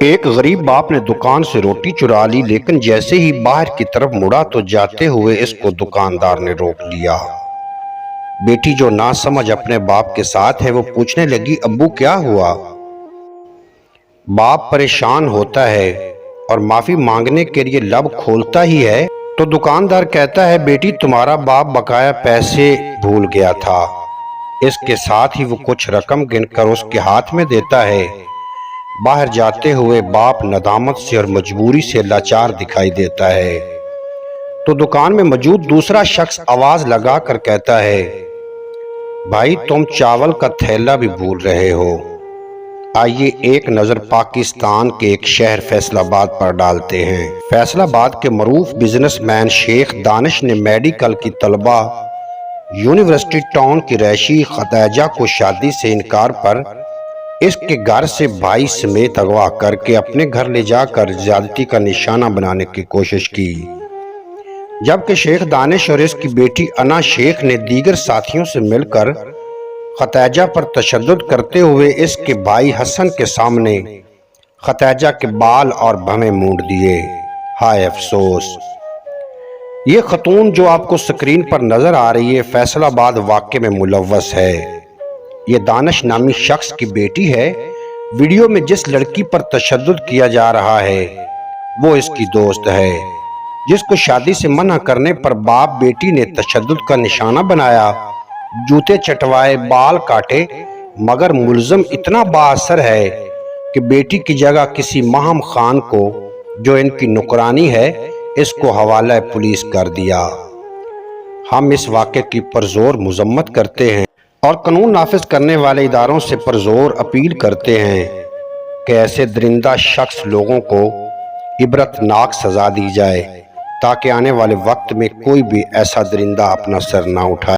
ایک غریب باپ نے دکان سے روٹی چرا لی، لیکن جیسے ہی باہر کی طرف مڑا تو جاتے ہوئے اس کو دکاندار نے روک لیا۔ بیٹی جو نہ سمجھ اپنے باپ کے ساتھ ہے وہ پوچھنے لگی، ابو کیا ہوا؟ باپ پریشان ہوتا ہے اور معافی مانگنے کے لیے لب کھولتا ہی ہے تو دکاندار کہتا ہے، بیٹی تمہارا باپ بقایا پیسے بھول گیا تھا۔ اس کے ساتھ ہی وہ کچھ رقم گن کر اس کے ہاتھ میں دیتا ہے۔ باہر جاتے ہوئے باپ ندامت سے اور مجبوری سے لاچار دکھائی دیتا ہے تو دکان میں موجود دوسرا شخص آواز لگا کر کہتا ہے، بھائی تم چاول کا تھیلا بھی بھول رہے ہو۔ آئیے ایک نظر پاکستان کے ایک شہر فیصل آباد پر ڈالتے ہیں۔ فیصل آباد کے معروف بزنس مین شیخ دانش نے میڈیکل کی طلبہ یونیورسٹی ٹاؤن کی رہائشی خدیجہ کو شادی سے انکار پر اس کے گھر سے بھائی سمیت اغوا کر کے اپنے گھر لے جا کر زیادتی کا نشانہ بنانے کی کوشش کی، جبکہ شیخ دانش اور اس کی بیٹی انا شیخ نے دیگر ساتھیوں سے مل کر خدیجہ پر تشدد کرتے ہوئے اس کے بھائی حسن کے سامنے خدیجہ کے بال اور بھویں مونڈ دیے۔ ہائے افسوس! یہ خاتون جو آپ کو سکرین پر نظر آ رہی ہے فیصل آباد واقعے میں ملوث ہے۔ یہ دانش نامی شخص کی بیٹی ہے۔ ویڈیو میں جس لڑکی پر تشدد کیا جا رہا ہے وہ اس کی دوست ہے، جس کو شادی سے منع کرنے پر باپ بیٹی نے تشدد کا نشانہ بنایا، جوتے چٹوائے، بال کاٹے، مگر ملزم اتنا با اثر ہے کہ بیٹی کی جگہ کسی ماہم خان کو جو ان کی نوکرانی ہے اس کو حوالہ پولیس کر دیا۔ ہم اس واقعے کی پرزور مذمت کرتے ہیں اور قانون نافذ کرنے والے اداروں سے پرزور اپیل کرتے ہیں کہ ایسے درندہ شخص لوگوں کو عبرتناک سزا دی جائے تاکہ آنے والے وقت میں کوئی بھی ایسا درندہ اپنا سر نہ اٹھائے۔